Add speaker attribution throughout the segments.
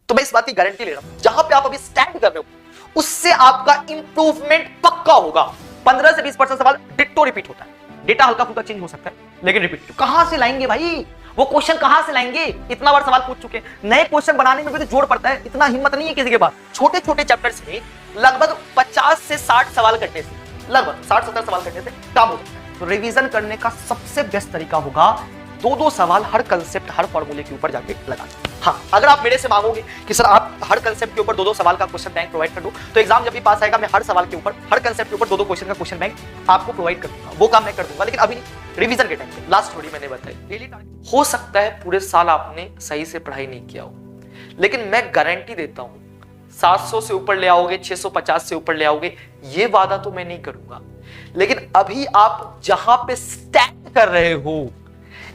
Speaker 1: तो मैं इस बात की गारंटी ले रहा हूं, जहां पे आप अभी स्टैंड कर रहे हो उससे आपका इंप्रूवमेंट पक्का होगा। 15 से 20% सवाल डिट्टो रिपीट होता है, डेटा हल्का फुल्का चेंज हो सकता है लेकिन रिपीट कहां से लाएंगे भाई, वो क्वेश्चन कहां से लाएंगे, इतना बार सवाल पूछ चुके, नए क्वेश्चन बनाने में भी तो जोर पड़ता है, इतना हिम्मत नहीं है किसी के पास। छोटे छोटे चैप्टर्स में लगभग 50 से 60 सवाल करने से, लगभग 60-70 सवाल करने से काम होता है। तो रिवीजन करने का सबसे बेस्ट तरीका होगा दो सवाल हर कंसेप्ट, हर फॉर्मूले के ऊपर जाके लगा। हाँ, अगर आप मेरे से मांगोगे कि सर आप हर कंसेप्ट के ऊपर दो सवाल का क्वेश्चन बैंक प्रोवाइड कर दो, तो एग्जाम जब भी पास आएगा मैं हर सवाल के ऊपर, हर कंसेप्ट के ऊपर दो क्वेश्चन का क्वेश्चन बैंक आपको प्रोवाइड कर दूंगा। वो काम मैं कर दूंगा, लेकिन अभी रिवीजन के टाइम पे लास्ट थोड़ी मैंने बताई डेली टारगेट। हो सकता है पूरे साल आपने सही से पढ़ाई नहीं किया हो, लेकिन मैं गारंटी देता हूं 700 से ऊपर ले आओगे, 650 से ऊपर ले आओगे, ये वादा तो मैं नहीं करूंगा। लेकिन अभी आप जहां पे स्टैंड कर रहे हो,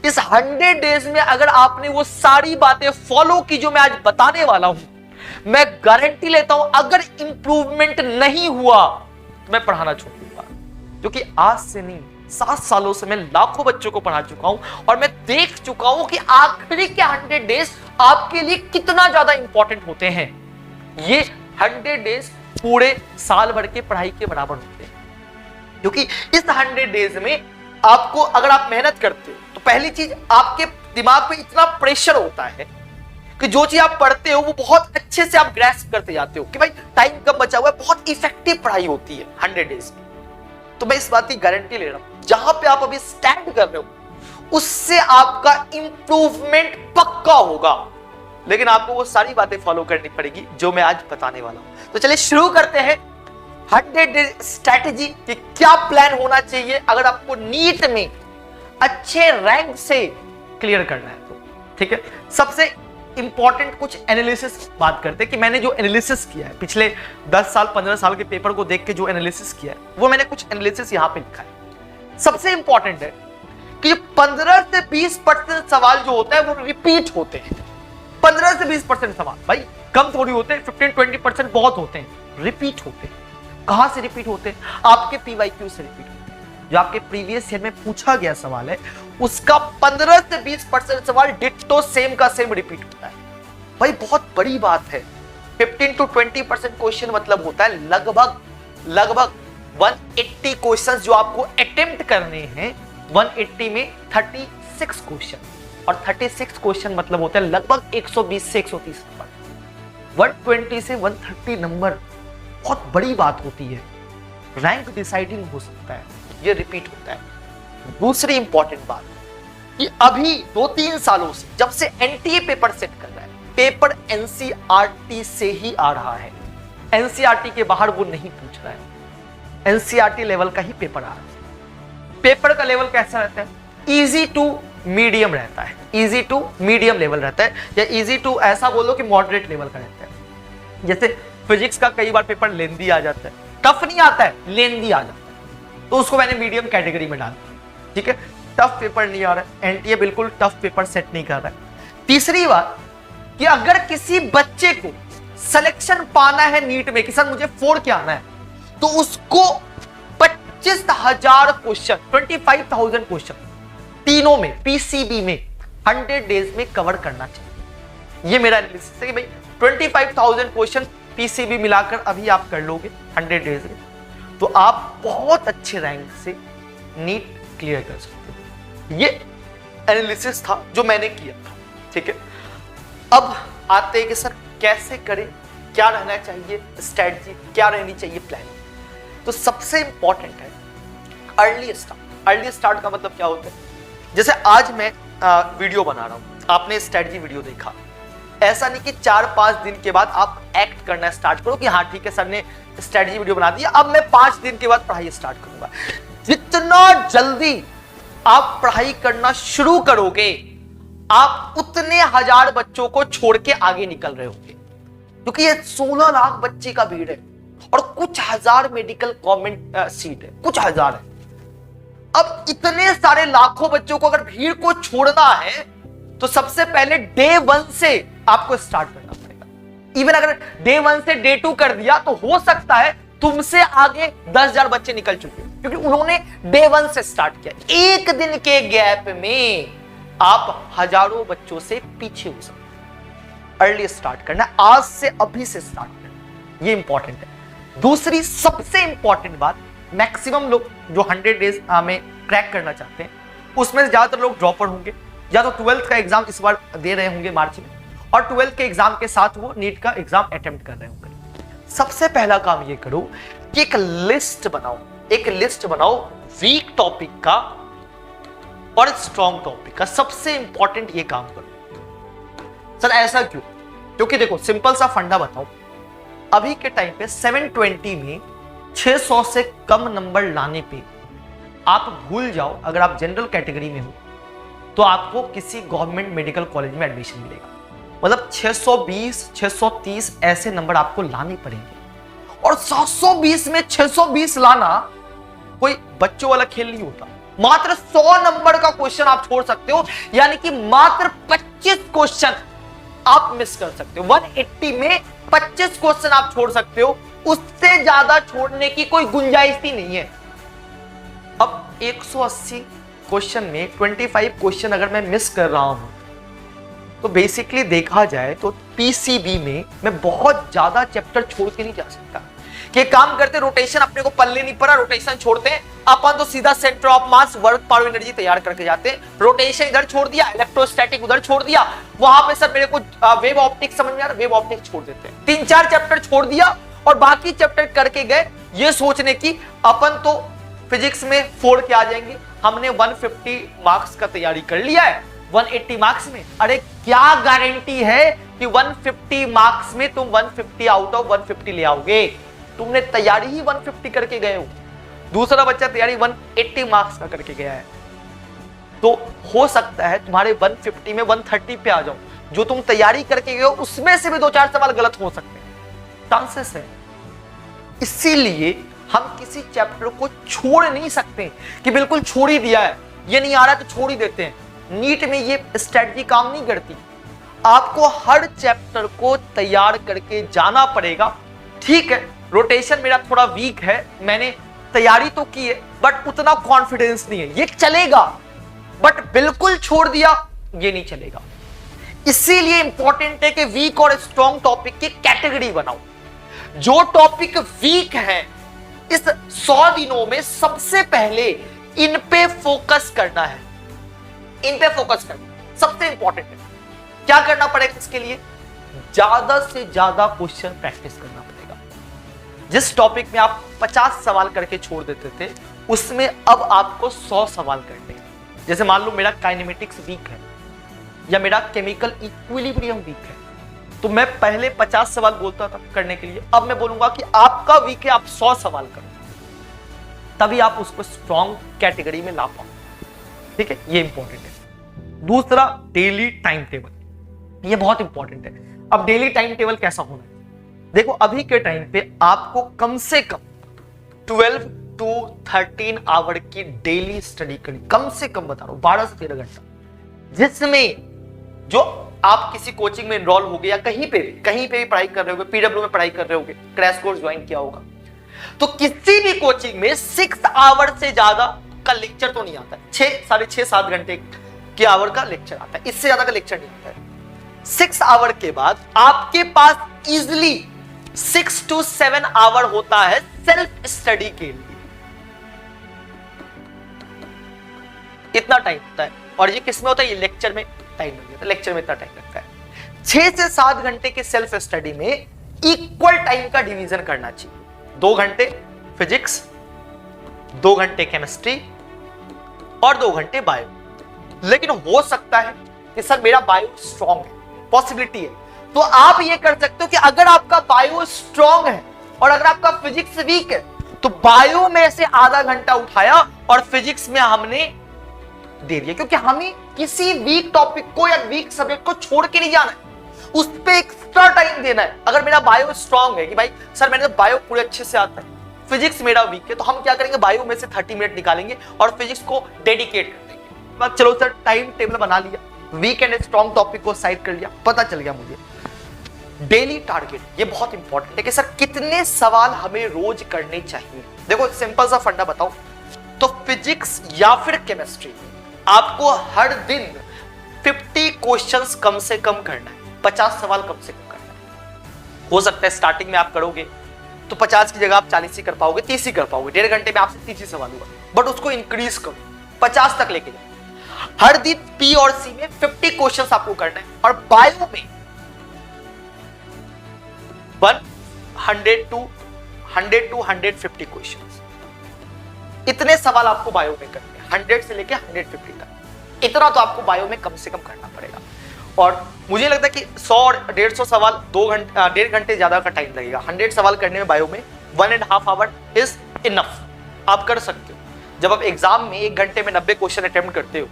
Speaker 1: इस 100 डेज में अगर आपने वो सारी बातें फॉलो की जो मैं आज बताने वाला हूं, मैं गारंटी लेता हूं अगर इंप्रूवमेंट नहीं हुआ तो मैं पढ़ाना छोड़ दूंगा। क्योंकि आज से नहीं, 7 सालों से मैं लाखों बच्चों को पढ़ा चुका हूं और मैं देख चुका हूं कि आखिरी के 100 डेज आपके लिए कितना ज्यादा इंपॉर्टेंट होते हैं। ये 100 डेज पूरे साल भर के पढ़ाई के बराबर होते हैं, क्योंकि इस 100 डेज में आपको अगर आप मेहनत करते हो तो पहली चीज आपके दिमाग पे इतना प्रेशर होता है कि जो चीज आप पढ़ते हो वो बहुत अच्छे से आप ग्रैस्प करते जाते हो कि भाई टाइम कम बचा हुआ है, बहुत इफेक्टिव पढ़ाई होती है 100 डेज में। तो मैं इस बात की गारंटी ले रहा हूं, जहां पे आप अभी स्टैंड कर रहे हो उससे आपका इंप्रूवमेंट पक्का होगा, लेकिन आपको वो सारी बातें फॉलो करनी पड़ेगी जो मैं आज बताने वाला हूं। तो चलिए शुरू करते हैं 100 डे स्ट्रैटेजी कि क्या प्लान होना चाहिए अगर आपको नीट में अच्छे रैंक से क्लियर करना है तो। ठीक है, सबसे इंपॉर्टेंट कुछ एनालिसिस बात करते हैं कि मैंने जो एनालिसिस किया है पिछले 10 साल 15 साल के पेपर को देख के जो एनालिसिस किया है, वो मैंने कुछ एनालिसिस यहां पे लिखा है। सबसे इंपॉर्टेंट है कि 15 से 20% सवाल जो होता है वो रिपीट होते हैं। 15 से 20% सवाल भाई कम थोड़ी होते हैं, 15-20% बहुत होते हैं, रिपीट होते हैं। कहां से रिपीट होते हैं? आपके पीवाईक्यू से रिपीट होते हैं। जो आपके प्रीवियस ईयर में पूछा गया सवाल है उसका 15 से 20% सवाल डिट्टो सेम का सेम रिपीट होता है। भाई बहुत बड़ी बात है। 15 to 20% क्वेश्चन मतलब होता है लगभग 180 क्वेश्चन जो आपको अटेम्प्ट करने हैं। 180 में 36 क्वेश्चन, और 36 क्वेश्चन मतलब होता है लगभग 120 से 130 नंबर। 120 से 130 नंबर बहुत बड़ी बात होती है, रैंक डिसाइडिंग हो सकता है, ये रिपीट होता है। दूसरी इंपॉर्टेंट बात कि अभी 2-3 सालों से जब से एनटीए पेपर सेट कर रहा है, पेपर एनसीईआरटी से ही आ रहा है। एनसीईआरटी के बाहर वो नहीं पूछ रहा है, एनसीईआरटी लेवल का ही पेपर आ रहा है। पेपर का लेवल कैसा रहता है? इजी टू मीडियम रहता है, इजी टू मीडियम लेवल रहता है, या इजी टू ऐसा बोलो कि मॉडरेट लेवल का रहता है। जैसे फिजिक्स का कई बार पेपर लेंदी आ जाता है, टफ नहीं आता है, लेंदी आ जाता है, तो उसको मैंने मीडियम कैटेगरी में डाल दिया। ठीक है, टफ पेपर नहीं आ रहा है, एनटीए बिल्कुल टफ पेपर सेट नहीं कर रहा है। तीसरी बात कि अगर किसी बच्चे को सिलेक्शन पाना है नीट में कि सर मुझे 4 के आना है, तो उसको 25,000 क्वेश्चन, 25,000 क्वेश्चन तीनों में पीसीबी में 100 डेज में कवर करना चाहिए। ये मेरा एनालिसिस है कि भाई 25,000 क्वेश्चन पीसीबी मिलाकर अभी आप कर लोगे 100 डेज में, तो आप बहुत अच्छे रैंक से नीट क्लियर कर सकते हो। ये एनालिसिस था जो मैंने किया था। ठीक है, अब आते हैं कि सर कैसे करें, क्या रहना चाहिए स्ट्रेटजी, क्या रहनी चाहिए प्लान। तो सबसे इंपॉर्टेंट है अर्ली स्टार्ट। अर्ली स्टार्ट का मतलब क्या होता है? जैसे आज मैं वीडियो बना रहा हूं, आपने स्ट्रेटजी वीडियो देखा, ऐसा नहीं कि 4-5 दिन के बाद आप एक्ट करना स्टार्ट करो कि हाँ ठीक है सर ने स्ट्रेटजी वीडियो बना दिया, अब मैं 5 दिन के बाद पढ़ाई स्टार्ट करूंगा। जितना जल्दी आप पढ़ाई करना शुरू करोगे, आप उतने हजार बच्चों को छोड़ के आगे निकल रहे होंगे, क्योंकि ये 16 लाख बच्चे का भीड़ है और कुछ हजार मेडिकल गवर्नमेंट सीट है, कुछ हजार है। अब इतने सारे लाखों बच्चों को अगर भीड़ को छोड़ना है तो सबसे पहले डे 1 से आपको स्टार्ट करना पड़ेगा। इवन अगर डे 1 से डे 2 कर दिया तो हो सकता है तुमसे आगे 10,000 बच्चे निकल चुके हैं, क्योंकि उन्होंने डे 1 से स्टार्ट किया। एक दिन के गैप में आप हजारों बच्चों से पीछे हो सकते हैं। अर्ली स्टार्ट करना है, आज से अभी से स्टार्ट करना है, ये इंपॉर्टेंट है। दूसरी सबसे इंपॉर्टेंट बात, मैक्सिमम लोग जो 100 डेज में क्रैक करना चाहते हैं उसमें ज्यादातर लोग ड्रॉपर होंगे, या तो 12th का एग्जाम इस बार दे रहे होंगे मार्च में, और 12th के एग्जाम के साथ वो नीट का एग्जाम अटेम्प्ट कर रहे होंगे। सबसे पहला काम ये करो कि एक लिस्ट बनाओ वीक टॉपिक का और स्ट्रॉन्ग टॉपिक का। सबसे इंपॉर्टेंट ये काम करो। सर ऐसा क्यों? क्योंकि देखो सिंपल सा फंडा बताओ, अभी के टाइम पे 720 में 600 से कम नंबर लाने पे आप भूल जाओ, अगर आप जनरल कैटेगरी में हो तो आपको किसी गवर्नमेंट मेडिकल कॉलेज में एडमिशन मिलेगा। मतलब 620 630 ऐसे नंबर आपको लाने पड़ेंगे, और 720 में 620 लाना कोई बच्चों वाला खेल नहीं होता। मात्र 100 नंबर का क्वेश्चन आप छोड़ सकते हो, यानी कि मात्र 25 क्वेश्चन आप मिस कर सकते हो। 180 में 25 क्वेश्चन आप छोड़ सकते हो, उससे ज्यादा छोड़ने की कोई गुंजाइश ही नहीं है। अब 180 क्वेश्चन में 25 क्वेश्चन अगर मैं मिस कर रहा हूं तो बेसिकली देखा जाए तो पीसीबी में मैं बहुत ज्यादा चैप्टर छोड़ के नहीं जा सकता। कि काम करते रोटेशन अपने को पल्ले नहीं पड़ा, रोटेशन छोड़ते हैं अपन तो सीधा centre of mass work power energy तैयार करके जाते हैं। रोटेशन इधर छोड़ दिया, इलेक्ट्रोस्टैटिक उधर छोड़ दिया, वहां पे सर मेरे को वेव ऑप्टिक्स समझ में आ रहा, वेव ऑप्टिक्स छोड़ देते हैं। 3-4 चैप्टर छोड़ दिया और बाकी चैप्टर करके गए ये सोचने की अपन तो फिजिक्स में 4 के आ जाएंगे, हमने 150 मार्क्स का तैयारी कर लिया है 180 मार्क्स में। अरे क्या गारंटी है कि 150 मार्क्स में तुम 150 आउट ऑफ 150 ले आओगे? तुमने तैयारी ही 150 करके गए हो, दूसरा बच्चा तैयारी 180 मार्क्स का करके गया है। तो हो सकता है तुम्हारे 150 में 130 पे आ जाओ, जो तुम तैयारी करके गए हो उसमें से भी 2-4 सवाल गलत हो सकते हैं, चांसेस है। इसीलिए हम किसी चैप्टर को छोड़ नहीं सकते कि बिल्कुल छोड़ ही दिया है, ये नहीं आ रहा तो छोड़ ही देते हैं। नीट में ये स्ट्रेटजी काम नहीं करती, आपको हर चैप्टर को तैयार करके जाना पड़ेगा। ठीक है, रोटेशन मेरा थोड़ा वीक है, मैंने तैयारी तो की है बट उतना कॉन्फिडेंस नहीं है, ये चलेगा, बट बिल्कुल छोड़ दिया ये नहीं चलेगा। इसीलिए इंपॉर्टेंट है कि वीक और स्ट्रॉन्ग टॉपिक की कैटेगरी बनाओ। जो टॉपिक वीक है इस 100 दिनों में सबसे पहले इन पे फोकस करना है, इन पे फोकस करना सबसे इंपॉर्टेंट है। क्या करना पड़ेगा इसके लिए? ज्यादा से ज्यादा क्वेश्चन प्रैक्टिस करना पड़ेगा। जिस टॉपिक में आप 50 सवाल करके छोड़ देते थे उसमें अब आपको 100 सवाल करने हैं। जैसे मान लो मेरा काइनेमेटिक्स वीक है या मेरा केमिकल इक्विलिब्रियम वीक है, तो मैं पहले 50 सवाल बोलता था करने के लिए, अब मैं बोलूंगा कि आपका वीक है, आप 100 सवाल करो, तभी आप उसको स्ट्रॉन्ग कैटेगरी में ला पाओ। ठीक है, ये इंपॉर्टेंट है। दूसरा, डेली टाइम टेबल, ये बहुत इंपॉर्टेंट है। अब डेली टाइम टेबल कैसा होना है? देखो अभी के टाइम पे आपको कम से कम 12 to 13 आवर की डेली स्टडी करनी, कम से कम बता रहा हूं 12 से 13 घंटा, जिसमें जो आप किसी कोचिंग में एनरोल हो गए या कहीं पे भी पढ़ाई कर रहे होगे, पीडब्ल्यू में पढ़ाई कर रहे होगे, क्रैश कोर्स ज्वाइन किया होगा, तो किसी भी कोचिंग में 6 आवर से ज्यादा का लेक्चर तो नहीं आता है। 6-6.5-7 घंटे के आवर का लेक्चर आता है, इससे ज्यादा का लेक्चर नहीं आता है। 6 आवर के बाद आपके पास इजिली 6 to 7 आवर होता है सेल्फ स्टडी के लिए। इतना टाइम होता है, और ये किसमें होता है? ये लेक्चर में टाइम लग जाता है, लेक्चर में इतना टाइम लगता है। 6 से 7 घंटे के सेल्फ स्टडी में इक्वल टाइम का डिवीजन करना चाहिए। 2 घंटे फिजिक्स, 2 घंटे केमिस्ट्री और 2 घंटे बायो। लेकिन हो सकता है कि सर मेरा बायो स्ट्रॉन्ग है, पॉसिबिलिटी है, तो आप ये कर सकते हो कि अगर आपका बायो स्ट्रॉन्ग है और अगर आपका फिजिक्स वीक है तो बायो में से आधा घंटा उठाया और फिजिक्स में हमने दे दिया, क्योंकि हमें किसी वीक टॉपिक को या वीक सब्जेक्ट को छोड़ के नहीं जाना है, उस पर एक्स्ट्रा टाइम देना है। अगर मेरा बायो स्ट्रॉन्ग है कि भाई सर मैंने तो बायो पूरे अच्छे से आता है, फिजिक्स मेरा वीक है, तो हम क्या करेंगे, बायो में से 30 मिनट निकालेंगे और फिजिक्स को डेडिकेट कर देंगे। चलो सर टाइम टेबल बना लिया, वीक एंड स्ट्रॉन्ग टॉपिक को साइड कर लिया, पता चल गया मुझे डेली टारगेट, ये बहुत इंपॉर्टेंट है कि सर कितने सवाल हमें रोज करने चाहिए। देखो सिंपल सा फंडा बताओ, तो फिजिक्स या फिर केमिस्ट्री आपको हर दिन 50 क्वेश्चंस कम से कम करना है। 50 सवाल कम से कम करना है। हो सकता है स्टार्टिंग में आप करोगे तो 50 की जगह आप 40 ही कर पाओगे, 30 ही कर पाओगे, 1.5 घंटे में आपसे 30 ही सवाल हुआ, बट उसको इंक्रीज करो, 50 तक लेके जाओ। हर दिन पी और सी में 50 क्वेश्चंस आपको करना है, और बायो में 100 to 150 क्वेश्चंस, इतने सवाल आपको बायो में करने हैं, 100 से लेके 150 तक। इतना तो आपको बायो में कम से कम करना पड़ेगा। और मुझे लगता है कि 100 और 150 सवाल 1.5 घंटे ज्यादा का टाइम लगेगा। 100 सवाल करने में बायो में 1.5 आवर इज इनफ, आप कर सकते हो। जब आप एग्जाम में 1 घंटे में 90 क्वेश्चन अटेम्प्ट करते हो,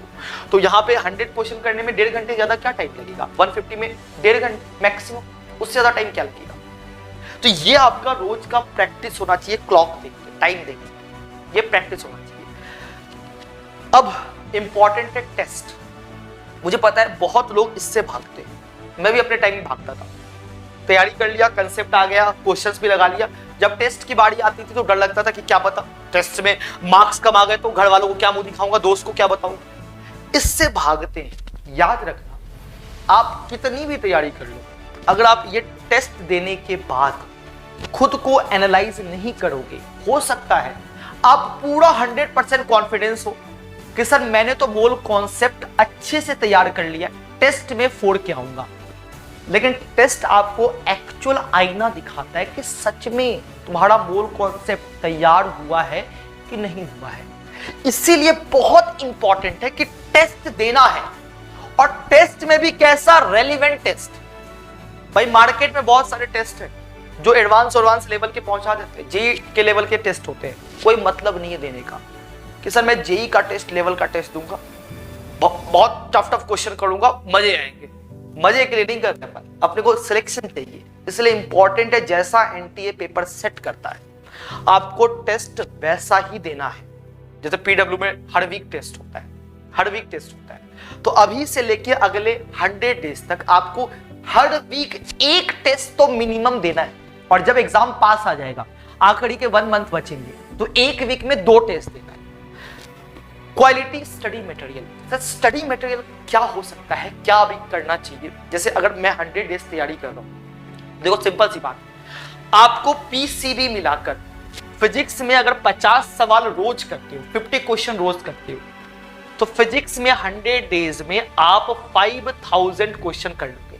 Speaker 1: तो यहाँ पे 100 क्वेश्चन करने में 1.5 घंटे ज्यादा क्या टाइम लगेगा? 150 में 1.5 घंटे मैक्सिमम, उससे ज्यादा टाइम क्या लगेगा? तो ये आपका रोज का प्रैक्टिस होना चाहिए, क्लॉक देख के, टाइम देख के, ये प्रैक्टिस होना चाहिए। अब इंपॉर्टेंट है टेस्ट। मुझे पता है बहुत लोग इससे भागते हैं, मैं भी अपने टाइम में भागता था। तैयारी कर लिया, कंसेप्ट आ गया, क्वेश्चंस भी लगा लिया, जब टेस्ट की बारी आती थी तो डर लगता था कि क्या पता टेस्ट में मार्क्स कम आ गए तो घर वालों को क्या मुंह दिखाऊंगा, दोस्त को क्या बताऊंगा। इससे भागते हैं। याद रखना, आप कितनी भी तैयारी कर लो, अगर आप ये टेस्ट देने के बाद खुद को एनालाइज नहीं करोगे, हो सकता है आप पूरा 100% कॉन्फिडेंस हो कि सर मैंने तो मूल कॉन्सेप्ट अच्छे से तैयार कर लिया, टेस्ट में फोड़ के आऊंगा, लेकिन टेस्ट आपको एक्चुअल आईना दिखाता है कि सच में तुम्हारा मूल कॉन्सेप्ट तैयार हुआ है कि नहीं हुआ है। इसीलिए बहुत इंपॉर्टेंट है कि टेस्ट देना है, और टेस्ट में भी कैसा रेलिवेंट टेस्ट। भाई मार्केट में बहुत सारे टेस्ट हैं जो एडवांस लेवल के पहुंचा देते हैं, जेई के लेवल के टेस्ट होते हैं, कोई मतलब नहीं है देने का कि सर मैं जेई का टेस्ट लेवल का टेस्ट दूंगा, बहुत टफ क्वेश्चन करूंगा, मजे आएंगे। मजे के लिए नहीं करते अपन, अपने को सिलेक्शन चाहिए। इसलिए इंपॉर्टेंट है जैसा एनटीए पेपर सेट करता है, आपको टेस्ट वैसा ही देना है। जैसे पीडब्ल्यू में हर वीक टेस्ट होता है, हर वीक टेस्ट होता है, तो अभी से लेके अगले 100 डेज तक आपको हर वीक एक टेस्ट तो मिनिमम देना है। और जब एग्जाम पास आ जाएगा, आखिरी के 1 मंथ बचेंगे, तो एक वीक में 2 टेस्ट देना है। Quality study material, sir study material क्या हो सकता है, क्या अभी करना चाहिए? जैसे अगर मैं 100 डेज तैयारी कर रहा हूं, देखो सिंपल सी बात, आपको पीसीबी मिलाकर फिजिक्स में अगर 50 सवाल रोज करते हो, 50 क्वेश्चन रोज करते हो, तो फिजिक्स में 100 डेज में आप 5000 क्वेश्चन कर लोगे।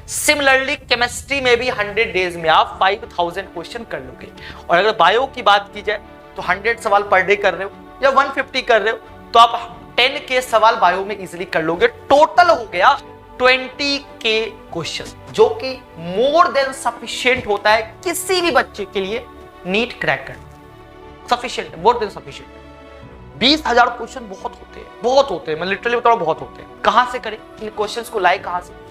Speaker 1: सिमिलरली केमिस्ट्री में भी 100 डेज में आप 5000 क्वेश्चन कर लोगे। और अगर बायो की बात की जाए तो 100 सवाल पर डे कर रहे हो या 150 कर रहे हो, तो आप 10 के सवाल बायो में इजीली कर लोगे। टोटल हो गया 20 के क्वेश्चन, जो कि मोर देन सफिशिएंट होता है किसी भी बच्चे के लिए नीट क्रैक करना। Sufficient, more than sufficient. 20,000 question बहुत होते हैं, मैं लिटरली बता रहा हूं, बहुत होते हैं। कहां से करें इन क्वेश्चंस को, लाए कहां से?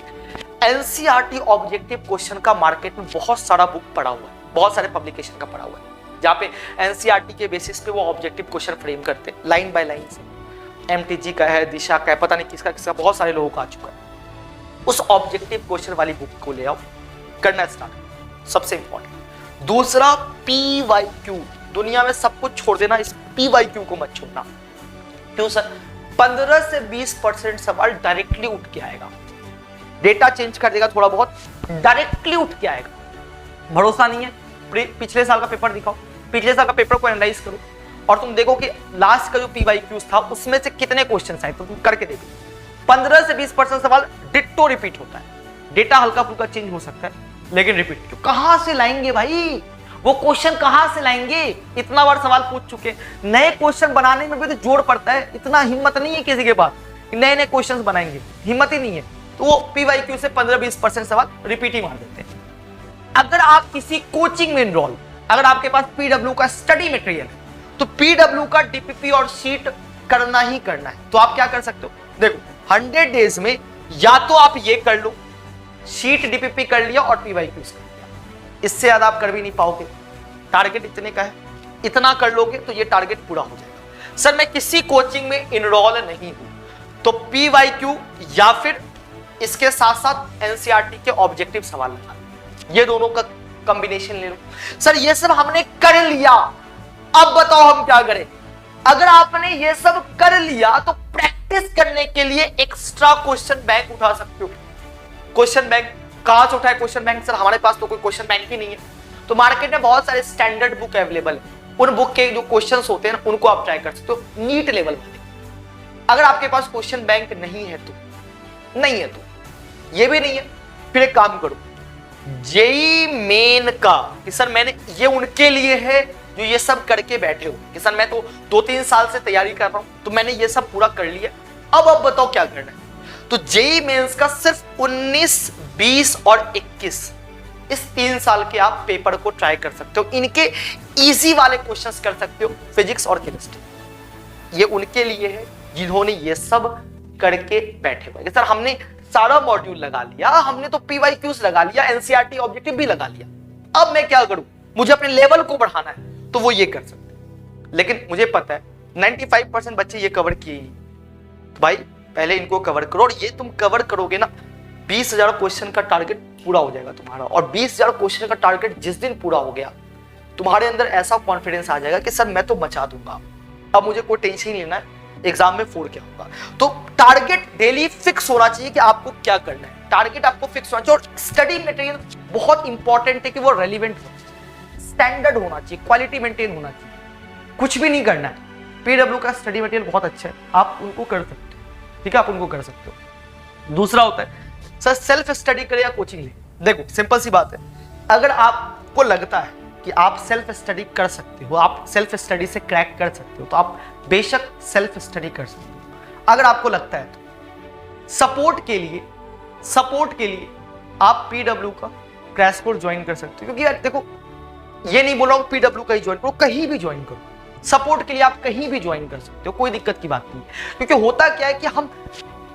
Speaker 1: एनसीईआरटी ऑब्जेक्टिव क्वेश्चन का मार्केट में बहुत सारा बुक पड़ा हुआ है, बहुत सारे पब्लिकेशन का पड़ा हुआ है, जहां पे एनसीईआरटी के बेसिस पे वो ऑब्जेक्टिव क्वेश्चन फ्रेम करते हैं लाइन बाय लाइन से। एमटीजी का है, दिशा का है, पता नहीं किसका बहुत सारे लोगों का आ चुका है। उस ऑब्जेक्टिव क्वेश्चन वाली बुक को ले आओ, करना स्टार्ट, सबसे इंपॉर्टेंट। दूसरा पीवाईक्यू, दुनिया में सब कुछ छोड़ देना, इस पीवाईक्यू को मत छोड़ना। क्यों सर? 15 से 20% सवाल डायरेक्टली उठ के आएगा, डेटा चेंज कर देगा थोड़ा बहुत, डायरेक्टली उठ के आएगा। भरोसा नहीं है, पिछले साल का पेपर दिखाओ, पिछले साल का पेपर को एनालाइज करो, और तुम देखो कि लास्ट का जो पीवाईक्यूज था उसमें से कितने क्वेश्चन आए, तो तुम करके देखो। 15 से 20% सवाल डिट्टो रिपीट होता है। डेटा हल्का फुल्का चेंज हो सकता है, लेकिन रिपीट कहां से लाएंगे भाई? वो क्वेश्चन कहां से लाएंगे? इतना बार सवाल पूछ चुके, नए क्वेश्चन बनाने में भी तो जोर पड़ता है। इतना हिम्मत नहीं है किसी के पास, नए क्वेश्चन बनाएंगे, हिम्मत ही नहीं है, तो वो पीवाईक्यू से 15-20% सवाल रिपीट ही मार देते हैं। अगर आप किसी कोचिंग में इनरोल, अगर आपके पास पीडब्ल्यू का स्टडी मटेरियल है, तो पीडब्ल्यू का डीपीपी और शीट करना ही करना है। तो आप क्या कर सकते हो, देखो 100 डेज में या तो आप ये कर लो, शीट डीपीपी कर लिया और पीवाईक्यूज कर लिया, इससे ज्यादा आप कर भी नहीं पाओगे। टारगेट इतने का है, इतना कर लोगे तो ये टारगेट पूरा हो जाएगा। सर मैं किसी कोचिंग में इनरोल नहीं हूं, तो पीवाईक्यू या फिर इसके साथ साथ एनसीईआरटी के ऑब्जेक्टिव सवाल लगा, ये दोनों का कॉम्बिनेशन ले लो। सर ये सब हमने कर लिया, अब बताओ हम क्या करें? अगर आपने ये सब कर लिया तो प्रैक्टिस करने के लिए एक्स्ट्रा क्वेश्चन बैंक उठा सकते हो। क्वेश्चन बैंक कहां से उठाए क्वेश्चन बैंक? सर हमारे पास तो कोई क्वेश्चन बैंक ही नहीं है। तो मार्केट में बहुत सारे स्टैंडर्ड बुक अवेलेबल है, उन बुक के जो क्वेश्चंस होते हैं ना उनको आप ट्राई कर सकते हो नीट लेवल वाले। अगर आपके पास क्वेश्चन बैंक नहीं है तो ये भी नहीं है, फिर एक काम करो, जेई मेन का कि सर मैंने ये उनके लिए है जो ये सब करके बैठे हो कि सर मैं तो 2-3 साल से तैयारी कर रहा हूं तो मैंने ये सब पूरा कर लिया, अब बताओ क्या करना है। तो जेई मेंस का सिर्फ 19, 20 और 21 इस 3 साल के आप पेपर को ट्राई कर सकते हो। इनके इजी वाले क्वेश्चंस कर सकते हो, फिजिक्स और केमिस्ट्री। ये उनके लिए है जिन्होंने ये सब करके बैठे हुए। सर हमने सारा मॉड्यूल लगा लिया, हमने तो पीवाईक्यूज लगा लिया, एनसीईआरटी ऑब्जेक्टिव भी लगा लिया, अब मैं क्या करूं? मुझे अपने लेवल को बढ़ाना है, तो वो ये कर सकते हैं। लेकिन मुझे पता है 95% बच्चे ये कवर किए ही, तो भाई पहले इनको कवर करो। और ये तुम कवर करोगे ना 20,000 क्वेश्चन का टारगेट पूरा हो जाएगा तुम्हारा। और 20,000 क्वेश्चन का टारगेट जिस दिन पूरा हो गया, तुम्हारे अंदर ऐसा कॉन्फिडेंस आ जाएगा कि सर मैं तो मचा दूंगा, अब मुझे कोई टेंशन नहीं लेना है एग्जाम में 4 क्या होगा। तो टारगेट डेली फिक्स होना चाहिए कि आपको क्या करना है, टारगेट आपको फिक्स होना चाहिए। और स्टडी मटेरियल बहुत इंपॉर्टेंट है कि वो रेलिवेंट हो, स्टैंडर्ड होना चाहिए, क्वालिटी मेंटेन होना चाहिए, कुछ भी नहीं करना है। पीडब्ल्यू का स्टडी मटेरियल बहुत अच्छा है, आप उनको कर सकते हो, ठीक है, आप उनको कर सकते हो। दूसरा होता है सर सेल्फ स्टडी करें या कोचिंग ले। देखो सिंपल सी बात है, अगर आपको लगता है कि आप सेल्फ स्टडी कर सकते हो, आप सेल्फ स्टडी से क्रैक कर सकते हो, तो आप बेशक सेल्फ स्टडी कर सकते हो। अगर आपको लगता है तो सपोर्ट के लिए आप पीडब्ल्यू का क्रैश कोर्स ज्वाइन कर सकते हो। क्योंकि यार देखो, ये नहीं बोल रहा हूं पीडब्ल्यू का ही ज्वाइन करो, कहीं भी ज्वाइन करो, सपोर्ट के लिए आप कहीं भी ज्वाइन कर सकते हो, कोई दिक्कत की बात नहीं। क्योंकि होता क्या है कि हम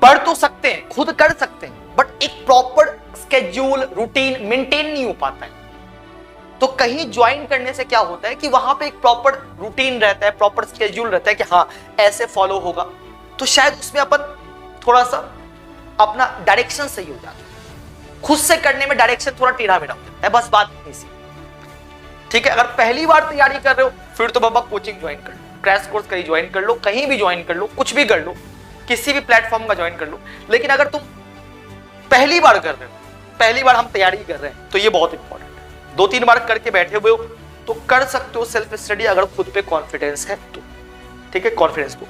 Speaker 1: पढ़ तो सकते हैं, खुद कर सकते हैं, बट एक प्रॉपर स्केड्यूल रूटीन मेंटेन नहीं हो पाता है। तो कहीं ज्वाइन करने से क्या होता है कि वहां पे एक प्रॉपर रूटीन रहता है, प्रॉपर स्केड्यूल रहता है कि हाँ ऐसे फॉलो होगा, तो शायद उसमें अपन थोड़ा सा अपना डायरेक्शन सही हो जाता है। खुद से करने में डायरेक्शन थोड़ा टेढ़ा मेढ़ा हो जाता है, बस बात इतनी सी, ठीक है। अगर पहली बार तैयारी कर रहे हो फिर तो बाबा कोचिंग ज्वाइन कर लो, क्रैश कोर्स कहीं ज्वाइन कर लो, कहीं भी ज्वाइन कर लो, कुछ भी कर लो, किसी भी प्लेटफॉर्म का ज्वाइन कर लो। लेकिन अगर तुम पहली बार कर रहे हो, पहली बार हम तैयारी कर रहे हैं, तो ये बहुत इंपॉर्टेंट है। 2-3 बार करके बैठे हुए हो तो कर सकते हो सेल्फ स्टडी, अगर खुद पे कॉन्फिडेंस है तो, ठीक है, कॉन्फिडेंस को।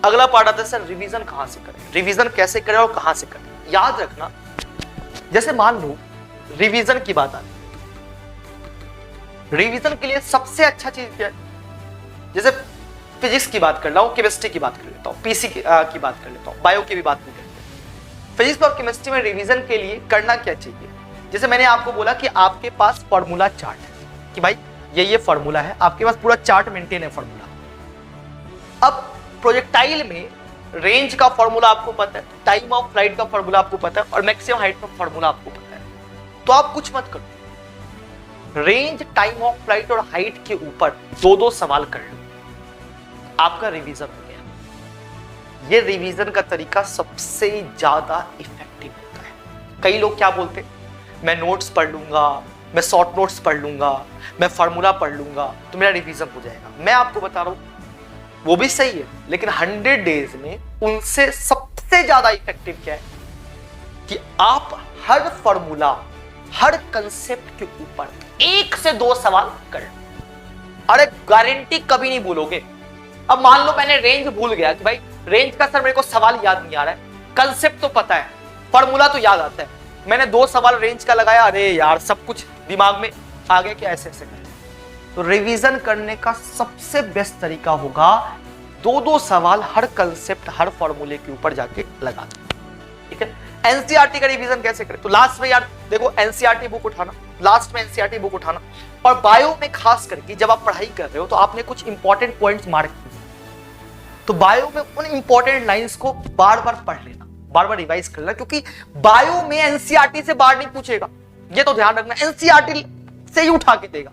Speaker 1: अगला पार्ट आता है सर रिवीजन कहां से करें, रिवीजन कैसे करें और कहां से करें। याद रखना, जैसे मान लो रिवीजन की बात आती है, रिवीजन के लिए सबसे अच्छा चीज क्या है? जैसे फिजिक्स की बात कर रहा हूं, केमिस्ट्री की बात कर लेता हूं, पीसी की बात कर लेता हूं, बायो की भी बात नहीं करते। फिजिक्स और केमिस्ट्री में रिवीजन के लिए करना क्या चाहिए? जैसे मैंने आपको बोला कि आपके पास फॉर्मूला चार्ट है कि भाई ये फॉर्मूला है, आपके पास पूरा चार्ट मेंटेन है फॉर्मूला। अब प्रोजेक्टाइल में रेंज का फॉर्मूला आपको पता है, टाइम ऑफ फ्लाइट का फॉर्मूला आपको पता है, और मैक्सिमम हाइट का फॉर्मूला आपको पता है। तो आप कुछ मत करो, रेंज, टाइम ऑफ फ्लाइट और हाइट के ऊपर 2-2 सवाल कर लो, आपका रिवीजन हो गया। ये रिवीजन का तरीका सबसे ज्यादा इफेक्टिव होता है। कई लोग क्या बोलते हैं, मैं नोट्स पढ़ लूंगा, मैं शॉर्ट नोट्स पढ़ लूंगा, मैं फार्मूला पढ़ लूंगा तो मेरा रिवीजन हो जाएगा। मैं आपको बता रहा हूं वो भी सही है, लेकिन 100 डेज में उनसे सबसे ज्यादा इफेक्टिव क्या है कि आप हर फॉर्मूला, हर कंसेप्ट के ऊपर 1 से 2 सवाल करें। अरे गारंटी कभी नहीं भूलोगे। अब मान लो मैंने रेंज भूल गया कि भाई रेंज का सर मेरे को सवाल याद नहीं आ रहा है, कंसेप्ट तो पता है, फॉर्मूला तो याद आता है, मैंने 2 सवाल रेंज का लगाया, अरे यार सब कुछ दिमाग में आ गया कि ऐसे ऐसे करें। तो रिवीजन करने का सबसे बेस्ट तरीका होगा 2-2 सवाल हर कंसेप्ट, हर फॉर्मूले के ऊपर जाके लगा दो, ठीक है। एनसीईआरटी का रिवीजन कैसे करें? तो लास्ट में यार देखो एनसीईआरटी बुक उठाना, लास्ट में एनसीईआरटी बुक उठाना, और बायो में खास करके जब आप पढ़ाई कर रहे हो तो आपने कुछ इंपॉर्टेंट पॉइंट्स मार्क किए, तो बायो में उन इंपॉर्टेंट लाइंस को बार बार पढ़ लेना, बार बार रिवाइज कर लेना, क्योंकि बायो में एनसीईआरटी से बार नहीं पूछेगा, ये तो ध्यान रखना, एनसीईआरटी से ही उठा के देगा।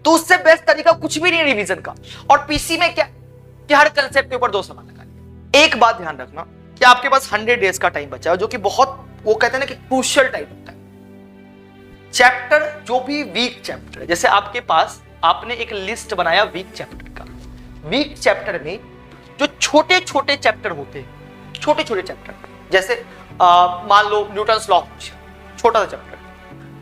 Speaker 1: तो उससे बेस्ट तरीका कुछ भी नहीं रिवीजन का। और पीसी में क्या कि हर कंसेप्ट के ऊपर 2 सवाल लगा। एक बात ध्यान रखना कि आपके पास 100 डेज का टाइम बचा है, जो कि बहुत, वो कहते हैं ना कि क्रूशियल टाइम होता है। चैप्टर जो भी वीक चैप्टर है, जैसे आपके पास आपने एक लिस्ट बनाया वीक चैप्टर का, वीक चैप्टर में जो छोटे छोटे चैप्टर होते हैं, छोटे छोटे चैप्टर, जैसे मान लो न्यूटन्स लॉ ऑफ मोशन, छोटा सा चैप्टर,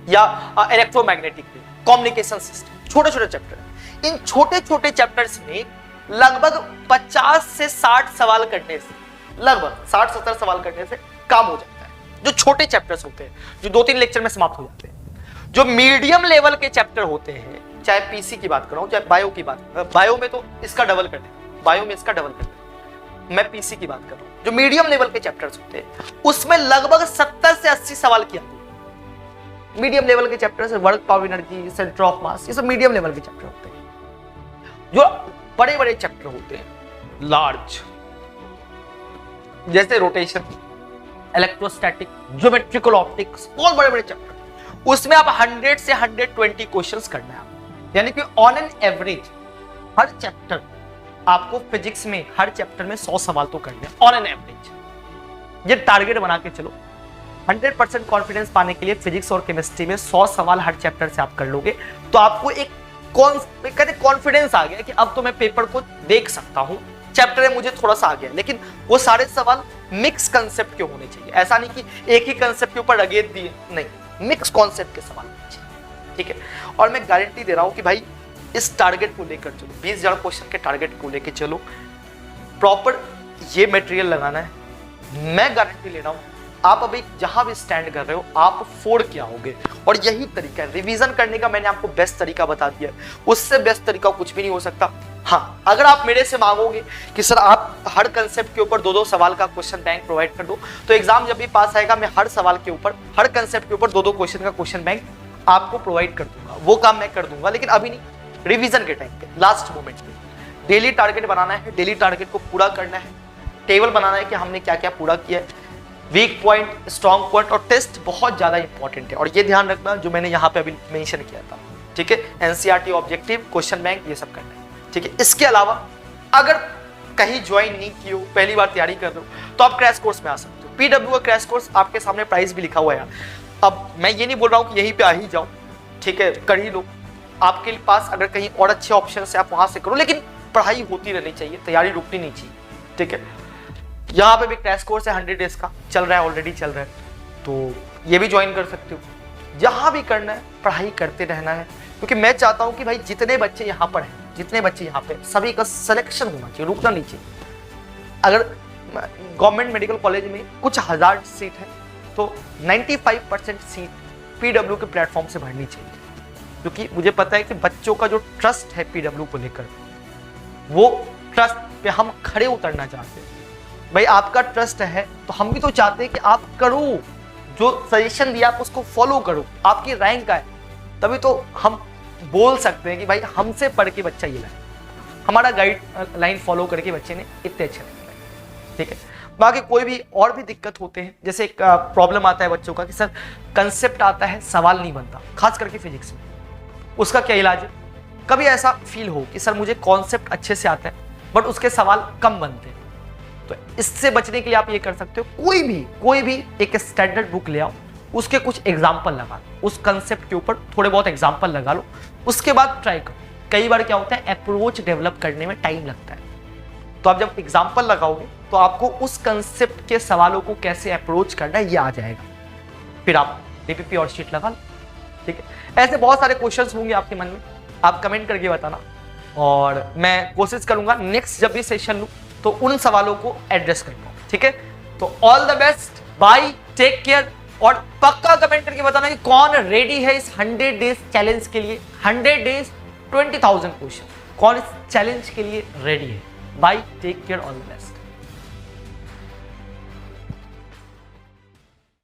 Speaker 1: या इलेक्ट्रोमैग्नेटिक वेव, कम्युनिकेशन सिस्टम, छोटे छोटे चैप्टर। इन छोटे छोटे चैप्टर्स में लगभग 50 से 60 सवाल करने से, लगभग 60-70 सवाल करने से काम हो जाता है। जो छोटे चैप्टर्स होते हैं, जो 2-3 लेक्चर में समाप्त हो जाते हैं। जो मीडियम लेवल के चैप्टर होते हैं, चाहे पीसी की बात करूं, चाहे बायो की बात, बायो में तो इसका डबल कर दें, बायो में इसका डबल कर दें, मैं पीसी की बात कर रहा हूं। जो मीडियम लेवल के चैप्टर्स होते हैं उसमें लगभग 70 से 80 सवाल किया। मीडियम लेवल के chapters, work, power, energy, centre of mass, ये सब मीडियम लेवल के चैप्टर होते हैं। जो बड़े बड़े चैप्टर होते हैं, लार्ज, जैसे रोटेशन, इलेक्ट्रोस्टैटिक, ज्योमेट्रिकल ऑप्टिक्स, बहुत बड़े बड़े चैप्टर, उसमें आप 100 से 120 क्वेश्चंस करना है। यानी कि on an average her chapter आपको फिजिक्स में, हर चैप्टर में 100 सवाल तो करने हैं ऑन एन एवरेज। ये टारगेट बना के चलो। 100% कॉन्फिडेंस पाने के लिए फिजिक्स और केमिस्ट्री में 100 सवाल हर चैप्टर से आप कर लोगे तो आपको एक कॉन्फिडेंस आ गया कि अब तो मैं पेपर को देख सकता हूं। चैप्टर है मुझे थोड़ा सा आ गया, लेकिन वो सारे सवाल मिक्स कंसेप्ट के होने चाहिए। ऐसा नहीं कि एक ही कंसेप्ट के ऊपर अगेन दिए, नहीं, मिक्स कॉन्सेप्ट के सवाल होने चाहिए, ठीक है। और मैं गारंटी दे रहा हूं कि भाई इस टारगेट को लेकर चलो, 20,000 क्वेश्चन के टारगेट को लेकर चलो, प्रॉपर ये मटेरियल लगाना है। मैं गारंटी ले रहा हूं आप अभी जहां भी स्टैंड कर रहे हो आप फोड़ के आओगे। और यही तरीका है रिवीजन करने का, मैंने आपको बेस्ट तरीका बता दिया है, उससे बेस्ट तरीका कुछ भी नहीं हो सकता। हाँ, अगर आप मेरे से मांगोगे कि सर आप हर कंसेप्ट के ऊपर 2-2 सवाल का क्वेश्चन बैंक प्रोवाइड कर दो, तो एग्जाम जब भी पास आएगा मैं हर सवाल के ऊपर, हर कंसेप्ट के ऊपर 2-2 क्वेश्चन का क्वेश्चन बैंक आपको प्रोवाइड कर दूंगा। वो काम मैं कर दूंगा, लेकिन अभी नहीं, रिवीजन के टाइम पे, लास्ट मोमेंट पे। डेली टारगेट बनाना है, डेली टारगेट को पूरा करना है, टेबल बनाना है कि हमने क्या क्या पूरा किया है, वीक पॉइंट, स्ट्रॉन्ग पॉइंट, और टेस्ट बहुत ज्यादा इंपॉर्टेंट है। और ये ध्यान रखना जो मैंने यहाँ पे अभी मेंशन किया था, ठीक है, एनसीईआरटी ऑब्जेक्टिव, क्वेश्चन बैंक, ये सब करना है, ठीक है। इसके अलावा अगर कहीं ज्वाइन नहीं किए हो, पहली बार तैयारी कर रहे हो, तो आप क्रैश कोर्स में आ सकते हो। पीडब्ल्यू का क्रैश कोर्स, आपके सामने प्राइस भी लिखा हुआ है। अब मैं ये नहीं बोल रहा हूँ कि यहीं पे आ ही जाओ, ठीक है, कर ही लो। आपके पास अगर कहीं और अच्छे ऑप्शन है आप वहां से करो, लेकिन पढ़ाई होती रहनी चाहिए, तैयारी रुकनी नहीं चाहिए, ठीक है। यहाँ पे भी क्रैश कोर्स है 100 डेज का, चल रहा है, ऑलरेडी चल रहा है, तो ये भी ज्वाइन कर सकते हो। जहाँ भी करना है पढ़ाई करते रहना है, क्योंकि मैं चाहता हूँ कि भाई जितने बच्चे यहाँ पर हैं, जितने बच्चे यहाँ पे, सभी का सिलेक्शन होना चाहिए, रुकना नहीं चाहिए। अगर गवर्नमेंट मेडिकल कॉलेज में कुछ 1000 सीट है तो 95% सीट पीडब्ल्यू के प्लेटफॉर्म से भरनी चाहिए, क्योंकि मुझे पता है कि बच्चों का जो ट्रस्ट है पीडब्ल्यू को लेकर, वो ट्रस्ट पे हम खड़े उतरना चाहते हैं। भाई आपका ट्रस्ट है तो हम भी तो चाहते हैं कि आप करो, जो सजेशन दिया आप उसको फॉलो करो। आपकी रैंक आए तभी तो हम बोल सकते हैं कि भाई हमसे पढ़ के बच्चा ये लाए, हमारा गाइड लाइन फॉलो करके बच्चे ने इतने अच्छे रैंक लाए, ठीक है। बाकी कोई भी और भी दिक्कत होते हैं, जैसे एक प्रॉब्लम आता है बच्चों का कि सर कंसेप्ट आता है, सवाल नहीं बनता, खास करके फिजिक्स में, उसका क्या इलाज है। कभी ऐसा फील हो कि सर मुझे कॉन्सेप्ट अच्छे से आता है बट उसके सवाल कम बनते हैं, तो इससे बचने के लिए आप ये कर सकते हो, कोई भी एक स्टैंडर्ड बुक ले आओ, उसके कुछ एग्जाम्पल लगा लो, उस कंसेप्ट के ऊपर थोड़े बहुत एग्जाम्पल लगा लो, उसके बाद ट्राई करो। कई बार क्या होता है, अप्रोच डेवलप करने में टाइम लगता है, तो आप जब एग्जाम्पल लगाओगे तो आपको उस कंसेप्ट के सवालों को कैसे अप्रोच करना है ये आ जाएगा, फिर आप डीपीपी और शीट लगा लो, ठीक है। ऐसे बहुत सारे क्वेश्चंस होंगे आपके मन में, आप कमेंट करके बताना, और मैं कोशिश करूंगा नेक्स्ट जब भी सेशन लूं तो उन सवालों को एड्रेस कर पाऊं, ठीक है। तो all the best, bye, take care, और पक्का कमेंट करके बताना कि कौन रेडी है इस 100 डेज चैलेंज के लिए। 100 डेज 20,000 क्वेश्चन, कौन इस चैलेंज के लिए रेडी है। Bye, take care, all the best.